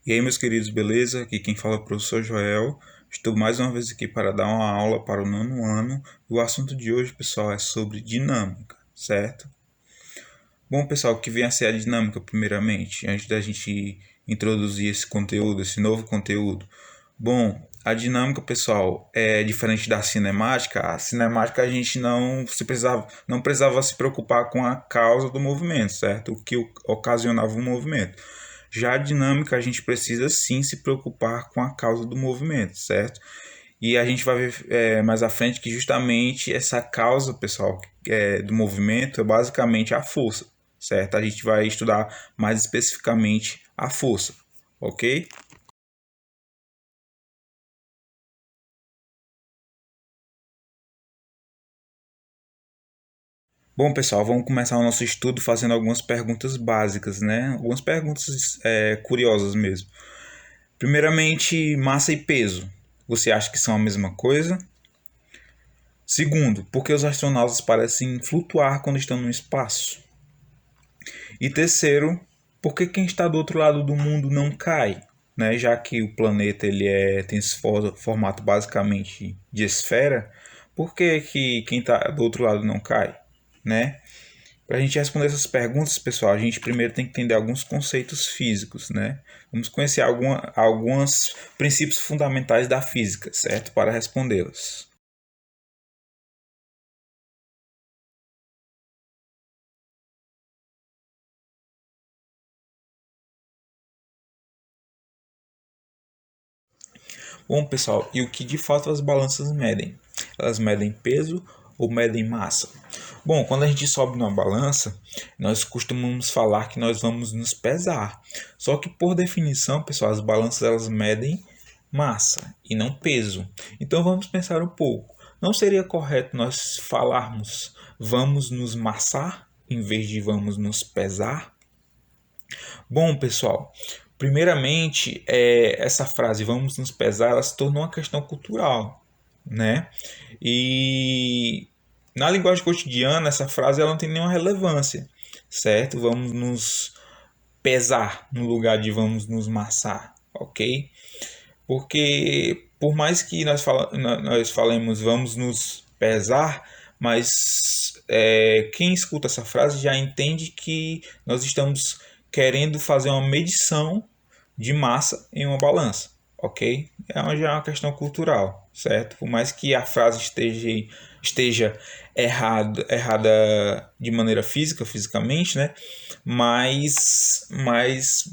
E aí, meus queridos, beleza? Aqui quem fala é o professor Joel. Estou mais uma vez aqui para dar uma aula para o nono ano. E o assunto de hoje, pessoal, é sobre dinâmica, certo? Bom, pessoal, o que vem a ser a dinâmica, primeiramente, antes da gente introduzir esse conteúdo, esse novo conteúdo? Bom, a dinâmica, pessoal, é diferente da cinemática. A cinemática a gente não precisava se preocupar com a causa do movimento, certo? O que ocasionava o movimento. Já a dinâmica a gente precisa sim se preocupar com a causa do movimento, certo? E a gente vai ver mais à frente que justamente essa causa, pessoal, do movimento é basicamente a força, certo? A gente vai estudar mais especificamente a força, ok? Bom, pessoal, vamos começar o nosso estudo fazendo algumas perguntas básicas, né? Algumas perguntas curiosas mesmo. Primeiramente, massa e peso. Você acha que são a mesma coisa? Segundo, por que os astronautas parecem flutuar quando estão no espaço? E terceiro, por que quem está do outro lado do mundo não cai? Né? Já que o planeta tem esse formato basicamente de esfera, por que quem está do outro lado não cai? Né? Para a gente responder essas perguntas, pessoal, a gente primeiro tem que entender alguns conceitos físicos, né? Vamos conhecer alguns princípios fundamentais da física, certo? Para respondê-las. Bom, pessoal, e o que de fato as balanças medem? Elas medem peso ou medem massa? Bom, quando a gente sobe numa balança, nós costumamos falar que nós vamos nos pesar. Só que por definição, pessoal, as balanças elas medem massa e não peso. Então vamos pensar um pouco. Não seria correto nós falarmos vamos nos massar em vez de vamos nos pesar? Bom, pessoal, primeiramente, essa frase vamos nos pesar, ela se tornou uma questão cultural, né? E na linguagem cotidiana, essa frase ela não tem nenhuma relevância, certo? Vamos nos pesar no lugar de vamos nos massar, ok? Porque por mais que nós falemos vamos nos pesar, mas quem escuta essa frase já entende que nós estamos querendo fazer uma medição de massa em uma balança, ok? Já é uma questão cultural, certo? Por mais que a frase esteja errada de maneira fisicamente, né? Mas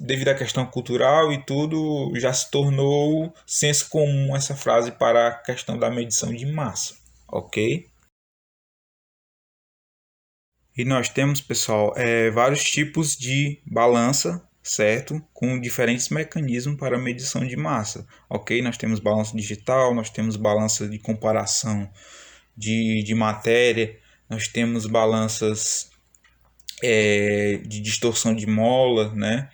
devido à questão cultural e tudo, já se tornou senso comum essa frase para a questão da medição de massa, ok? E nós temos, pessoal, vários tipos de balança, certo? Com diferentes mecanismos para medição de massa, ok? Nós temos balança digital, nós temos balança de comparação de matéria, nós temos balanças de distorção de mola, né?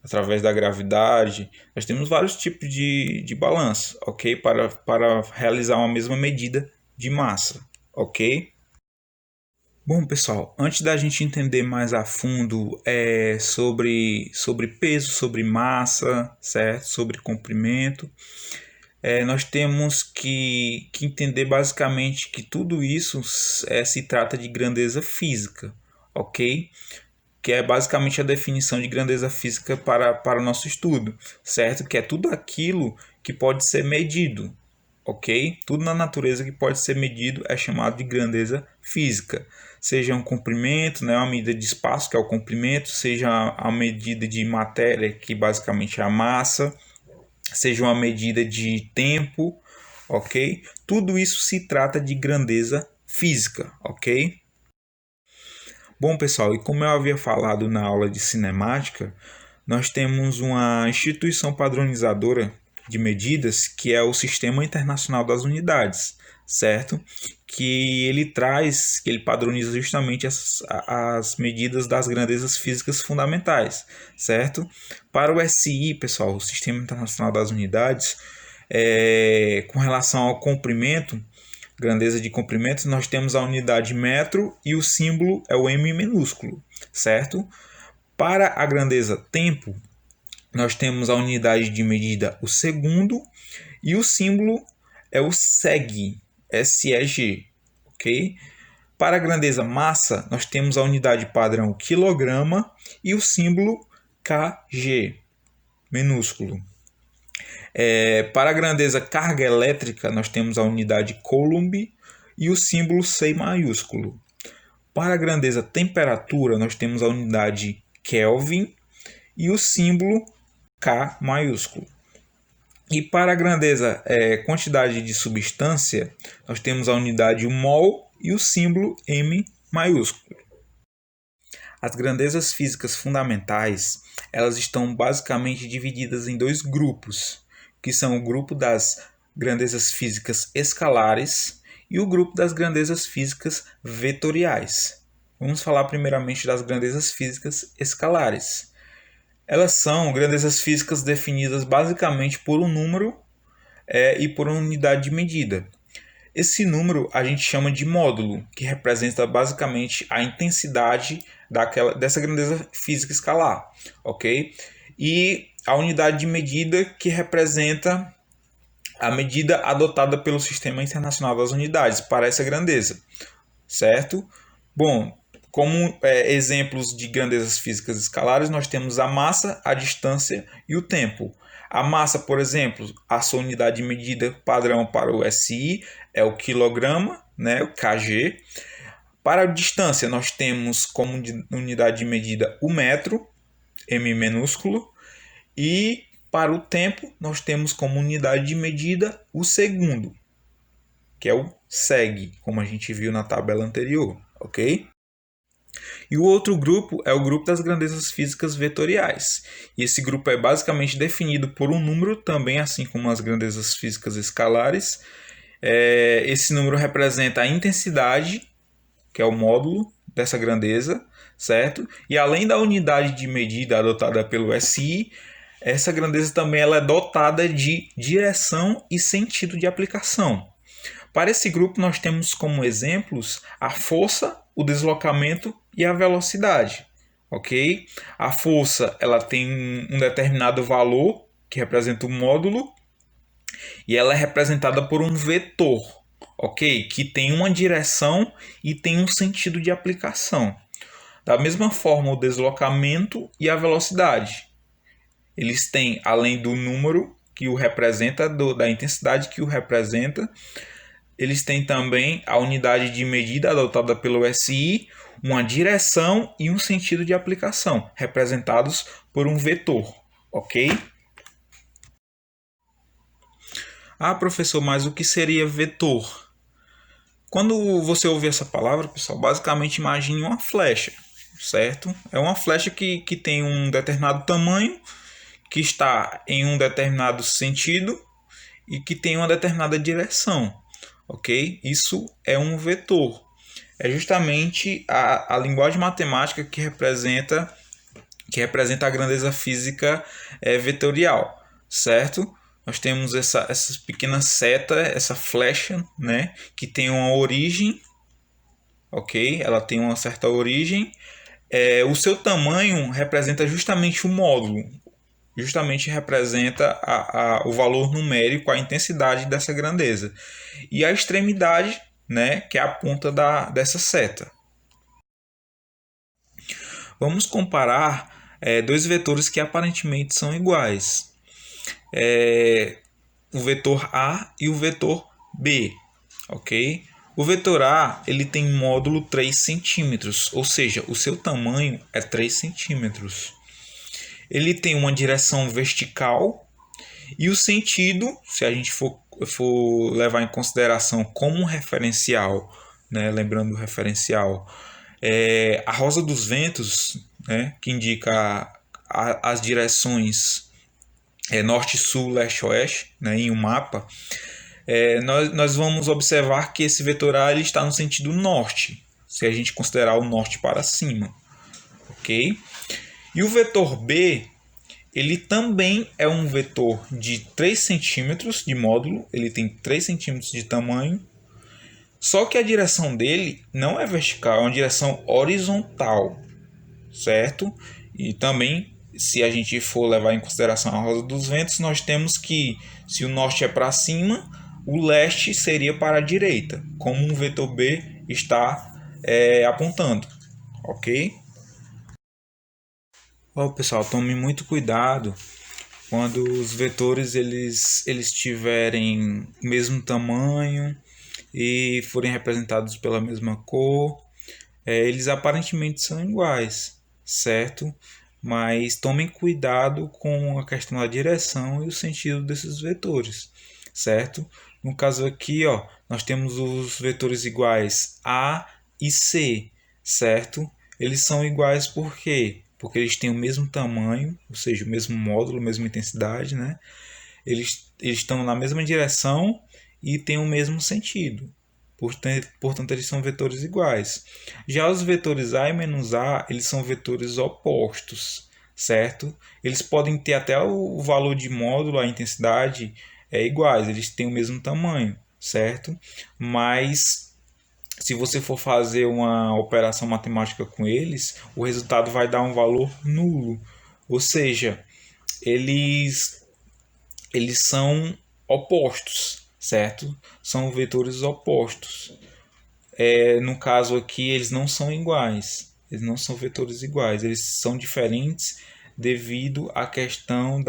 Através da gravidade. Nós temos vários tipos de balança, ok? Para realizar uma mesma medida de massa, ok? Bom, pessoal, antes da gente entender mais a fundo sobre peso, sobre massa, certo? Sobre comprimento, nós temos que entender basicamente que tudo isso se trata de grandeza física, ok? Que é basicamente a definição de grandeza física para o nosso estudo, certo? Que é tudo aquilo que pode ser medido, ok? Tudo na natureza que pode ser medido é chamado de grandeza física. Seja um comprimento, né, uma medida de espaço, que é o comprimento, seja a medida de matéria, que basicamente é a massa, seja uma medida de tempo, ok? Tudo isso se trata de grandeza física, ok? Bom, pessoal, e como eu havia falado na aula de cinemática, nós temos uma instituição padronizadora de medidas que é o Sistema Internacional das Unidades, certo? Que ele padroniza justamente as medidas das grandezas físicas fundamentais, certo? Para o SI, pessoal, o Sistema Internacional das Unidades, com relação ao comprimento, grandeza de comprimento, nós temos a unidade metro e o símbolo é o M minúsculo, certo? Para a grandeza tempo, nós temos a unidade de medida o segundo e o símbolo é o SEG, SEG, ok? Para a grandeza massa, nós temos a unidade padrão quilograma e o símbolo kg, minúsculo. Para a grandeza carga elétrica, nós temos a unidade coulomb e o símbolo C maiúsculo. Para a grandeza temperatura, nós temos a unidade Kelvin e o símbolo K maiúsculo. E para a grandeza quantidade de substância, nós temos a unidade mol e o símbolo M maiúsculo. As grandezas físicas fundamentais, elas estão basicamente divididas em dois grupos, que são o grupo das grandezas físicas escalares e o grupo das grandezas físicas vetoriais. Vamos falar primeiramente das grandezas físicas escalares. Elas são grandezas físicas definidas basicamente por um número e por uma unidade de medida. Esse número a gente chama de módulo, que representa basicamente a intensidade dessa grandeza física escalar, ok? E a unidade de medida que representa a medida adotada pelo Sistema Internacional das Unidades para essa grandeza, certo? Bom, como exemplos de grandezas físicas escalares, nós temos a massa, a distância e o tempo. A massa, por exemplo, a sua unidade de medida padrão para o SI é o quilograma, né, o kg. Para a distância, nós temos como unidade de medida o metro, m minúsculo. E para o tempo, nós temos como unidade de medida o segundo, que é o seg, como a gente viu na tabela anterior, ok? E o outro grupo é o grupo das grandezas físicas vetoriais. E esse grupo é basicamente definido por um número também, assim como as grandezas físicas escalares. Esse número representa a intensidade, que é o módulo dessa grandeza, certo? E além da unidade de medida adotada pelo SI, essa grandeza também ela é dotada de direção e sentido de aplicação. Para esse grupo, nós temos como exemplos a força, o deslocamento e a velocidade, ok? A força ela tem um determinado valor, que representa o módulo, e ela é representada por um vetor, ok? Que tem uma direção e tem um sentido de aplicação. Da mesma forma, o deslocamento e a velocidade. Eles têm, além do número que o representa, da intensidade que o representa, eles têm também a unidade de medida adotada pelo SI, uma direção e um sentido de aplicação, representados por um vetor, ok? Ah, professor, mas o que seria vetor? Quando você ouvir essa palavra, pessoal, basicamente imagine uma flecha, certo? É uma flecha que tem um determinado tamanho, que está em um determinado sentido e que tem uma determinada direção, ok? Isso é um vetor. É justamente a linguagem matemática que representa a grandeza física vetorial, certo? Nós temos essa pequena seta, essa flecha, né, que tem uma origem, ok? Ela tem uma certa origem. O seu tamanho representa justamente o módulo, justamente representa o valor numérico, a intensidade dessa grandeza. E a extremidade, né, que é a ponta dessa seta. Vamos comparar dois vetores que aparentemente são iguais. O vetor A e o vetor B, ok? O vetor A ele tem módulo 3 centímetros, ou seja, o seu tamanho é 3 centímetros. Ele tem uma direção vertical e o sentido, se a gente for levar em consideração como um referencial, né, lembrando o referencial, a rosa dos ventos, né, que indica as direções norte, sul, leste, oeste, né, em um mapa, nós vamos observar que esse vetor A ele está no sentido norte, se a gente considerar o norte para cima, ok? E o vetor B, ele também é um vetor de 3 centímetros de módulo, ele tem 3 centímetros de tamanho, só que a direção dele não é vertical, é uma direção horizontal, certo? E também se a gente for levar em consideração a roda dos ventos, nós temos que, se o norte é para cima, o leste seria para a direita, como o vetor B está apontando, ok? Bom, pessoal, tome muito cuidado quando os vetores eles tiverem o mesmo tamanho e forem representados pela mesma cor. Eles aparentemente são iguais, certo? Mas tomem cuidado com a questão da direção e o sentido desses vetores, certo? No caso aqui, ó, nós temos os vetores iguais A e C, certo? Eles são iguais por quê? Porque eles têm o mesmo tamanho, ou seja, o mesmo módulo, a mesma intensidade, né? Eles estão na mesma direção e têm o mesmo sentido. Portanto, eles são vetores iguais. Já os vetores A e -A, eles são vetores opostos, certo? Eles podem ter até o valor de módulo, a intensidade iguais, eles têm o mesmo tamanho, certo? Mas se você for fazer uma operação matemática com eles, o resultado vai dar um valor nulo. Ou seja, eles são opostos, certo? São vetores opostos. No caso aqui, eles não são iguais. Eles não são vetores iguais. Eles são diferentes devido à questão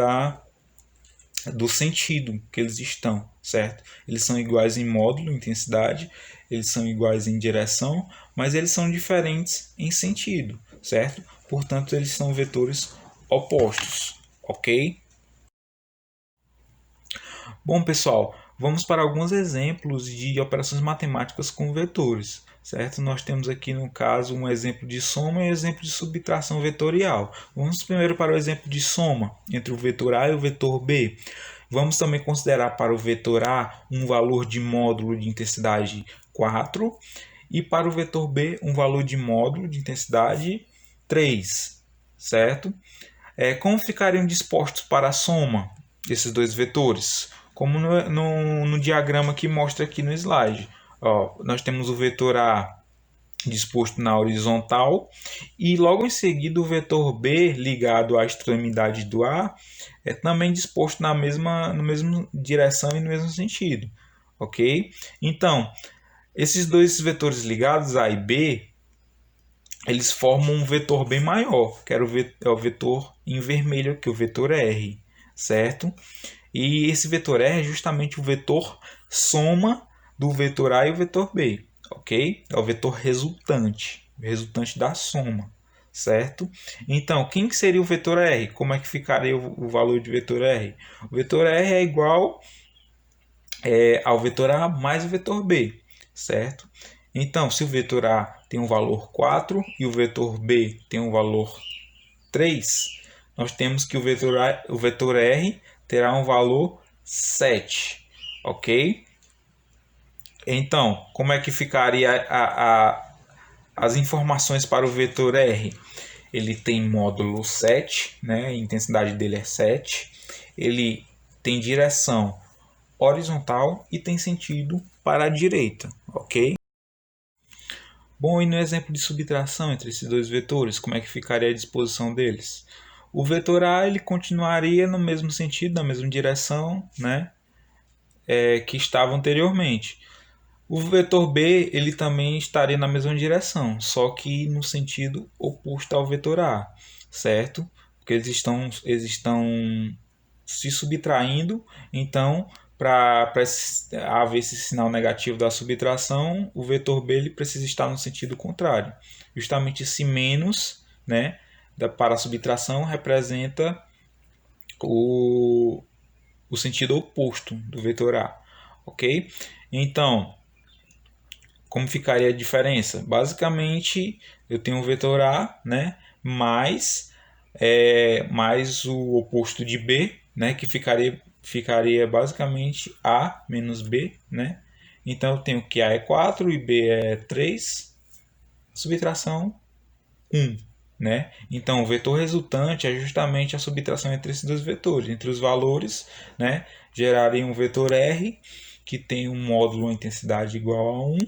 do sentido que eles estão, certo? Eles são iguais em módulo, intensidade, eles são iguais em direção, mas eles são diferentes em sentido, certo? Portanto, eles são vetores opostos, ok? Bom, pessoal, vamos para alguns exemplos de operações matemáticas com vetores, certo? Nós temos aqui no caso um exemplo de soma e um exemplo de subtração vetorial. Vamos primeiro para o exemplo de soma entre o vetor A e o vetor B. Vamos também considerar para o vetor A um valor de módulo de intensidade 4 e para o vetor B um valor de módulo de intensidade 3, certo? Como ficariam dispostos para a soma desses dois vetores? Como no diagrama que mostra aqui no slide. Ó, nós temos o vetor A disposto na horizontal e logo em seguida o vetor B ligado à extremidade do A é também disposto na mesma direção e no mesmo sentido, ok? Então, esses dois vetores ligados, A e B, eles formam um vetor bem maior, que é o vetor em vermelho aqui, o vetor R, certo? E esse vetor R é justamente o vetor soma do vetor A e o vetor B, ok? É o vetor resultante, o resultante da soma, certo? Então, quem que seria o vetor R? Como é que ficaria o valor de vetor R? O vetor R é igual ao vetor A mais o vetor B, certo? Então, se o vetor A tem um valor 4 e o vetor B tem um valor 3, nós temos que o vetor R terá um valor 7, ok? Então, como é que ficaria as informações para o vetor R? Ele tem módulo 7, né? A intensidade dele é 7. Ele tem direção horizontal e tem sentido para a direita, ok? Bom, e no exemplo de subtração entre esses dois vetores, como é que ficaria a disposição deles? O vetor A ele continuaria no mesmo sentido, na mesma direção, né, que estava anteriormente. O vetor B ele também estaria na mesma direção, só que no sentido oposto ao vetor A, certo? Porque eles estão se subtraindo, então para haver esse sinal negativo da subtração, o vetor B ele precisa estar no sentido contrário. Justamente esse menos, né, para a subtração representa o, o sentido oposto do vetor A, ok? Então, como ficaria a diferença? Basicamente, eu tenho o vetor A, né, mais o oposto de B, né, que ficaria basicamente A menos B, né? Então eu tenho que A é 4 e B é 3, subtração 1, né? Então o vetor resultante é justamente a subtração entre esses dois vetores, entre os valores, né? Geraria um vetor R que tem um módulo de intensidade igual a 1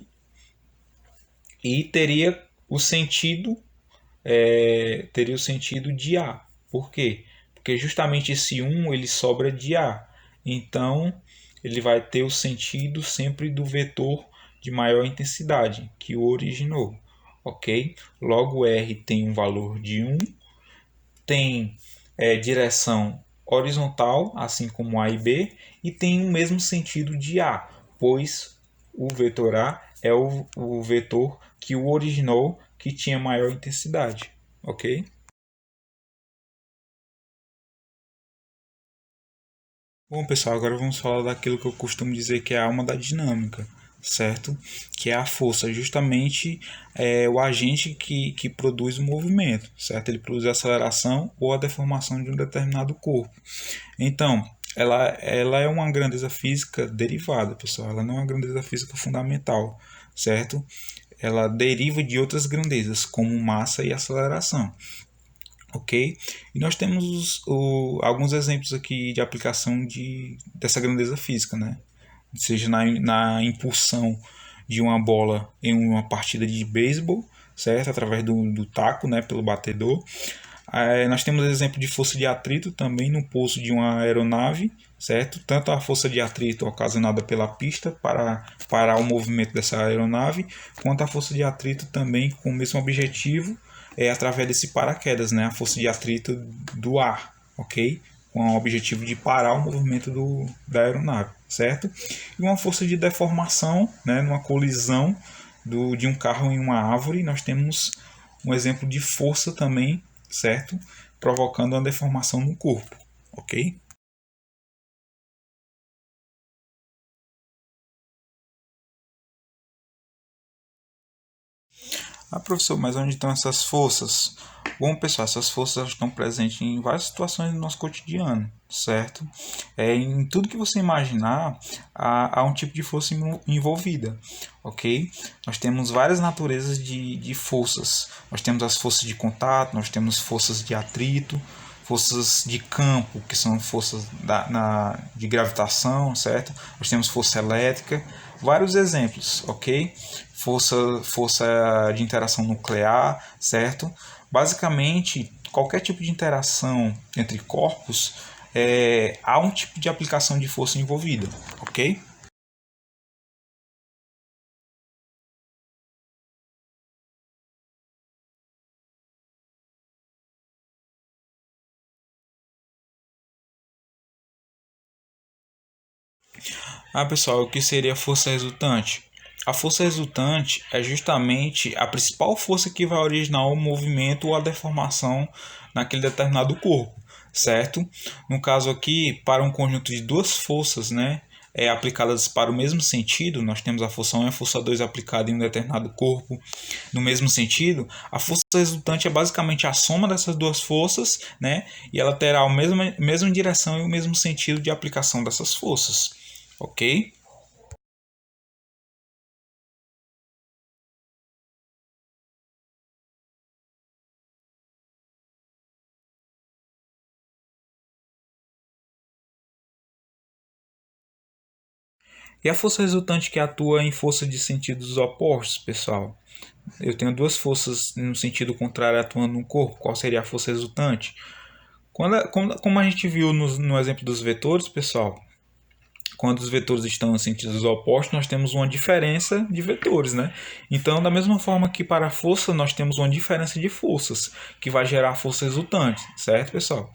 e teria o sentido de A, Por quê? Porque justamente esse 1 ele sobra de A. Então, ele vai ter o sentido sempre do vetor de maior intensidade, que o originou. Ok? Logo, R tem um valor de 1, tem direção horizontal, assim como A e B, e tem o mesmo sentido de A, pois o vetor A é o vetor que o originou, que tinha maior intensidade. Ok? Bom, pessoal, agora vamos falar daquilo que eu costumo dizer que é a alma da dinâmica, certo? Que é a força, justamente o agente que produz o movimento, certo? Ele produz a aceleração ou a deformação de um determinado corpo. Então, ela é uma grandeza física derivada, pessoal. Ela não é uma grandeza física fundamental, certo? Ela deriva de outras grandezas, como massa e aceleração. Ok? E nós temos alguns exemplos aqui de aplicação dessa grandeza física, né? Seja na impulsão de uma bola em uma partida de beisebol, certo? Através do taco, né? Pelo batedor. Nós temos exemplo de força de atrito também no pouso de uma aeronave, certo? Tanto a força de atrito ocasionada pela pista para parar o movimento dessa aeronave, quanto a força de atrito também com o mesmo objetivo, através desse paraquedas, né? A força de atrito do ar, ok? Com o objetivo de parar o movimento da aeronave, certo? E uma força de deformação, né? Numa colisão de um carro em uma árvore, nós temos um exemplo de força também, certo? Provocando uma deformação no corpo, ok? Ah, professor, mas onde estão essas forças? Bom, pessoal, essas forças estão presentes em várias situações do nosso cotidiano, certo? Em tudo que você imaginar, há um tipo de força envolvida, ok? Nós temos várias naturezas de forças. Nós temos as forças de contato, nós temos forças de atrito, forças de campo, que são forças de gravitação, certo? Nós temos força elétrica, vários exemplos, ok? Força de interação nuclear, certo? Basicamente, qualquer tipo de interação entre corpos, há um tipo de aplicação de força envolvida, ok? Ah, pessoal, o que seria força resultante? A força resultante é justamente a principal força que vai originar o movimento ou a deformação naquele determinado corpo, certo? No caso aqui, para um conjunto de duas forças, né, aplicadas para o mesmo sentido, nós temos a força 1 e a força 2 aplicada em um determinado corpo no mesmo sentido, a força resultante é basicamente a soma dessas duas forças, né, e ela terá a mesma direção e o mesmo sentido de aplicação dessas forças, ok? E a força resultante que atua em força de sentidos opostos, pessoal? Eu tenho duas forças no sentido contrário atuando no corpo. Qual seria a força resultante? Como a gente viu no exemplo dos vetores, pessoal, quando os vetores estão em sentidos opostos, nós temos uma diferença de vetores, né? Então, da mesma forma que para a força, nós temos uma diferença de forças, que vai gerar a força resultante, certo, pessoal?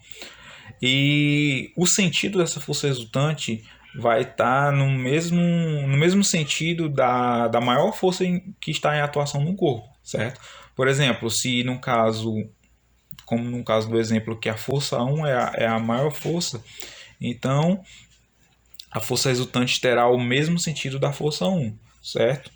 E o sentido dessa força resultante vai estar no mesmo sentido da maior força que está em atuação no corpo, certo? Por exemplo, se no caso, como no caso do exemplo que a força 1 é a maior força, então a força resultante terá o mesmo sentido da força 1, certo?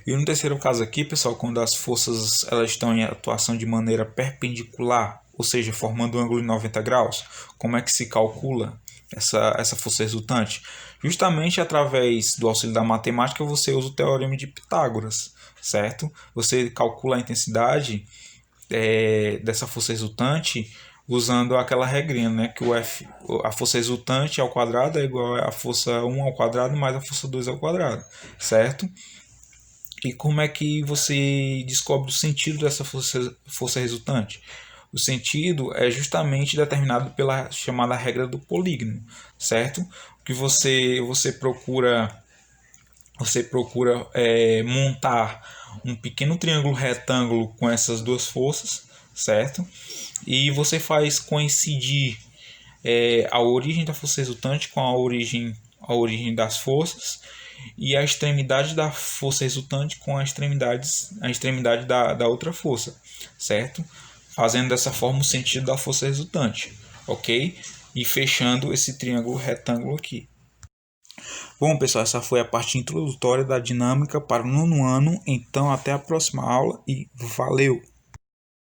E no terceiro caso aqui, pessoal, quando as forças elas estão em atuação de maneira perpendicular, ou seja, formando um ângulo de 90 graus, como é que se calcula? essa força resultante? Justamente através do auxílio da matemática você usa o teorema de Pitágoras, certo? Você calcula a intensidade dessa força resultante usando aquela regrinha, né? Que a força resultante ao quadrado é igual a força 1 ao quadrado mais a força 2 ao quadrado, certo? E como é que você descobre o sentido dessa força resultante? O sentido é justamente determinado pela chamada regra do polígono, certo? Que você procura montar um pequeno triângulo retângulo com essas duas forças, certo? E você faz coincidir a origem da força resultante com a origem das forças e a extremidade da força resultante com a extremidade da outra força, certo? Fazendo dessa forma o sentido da força resultante, ok? E fechando esse triângulo retângulo aqui. Bom, pessoal, essa foi a parte introdutória da dinâmica para o nono ano. Então, até a próxima aula e valeu!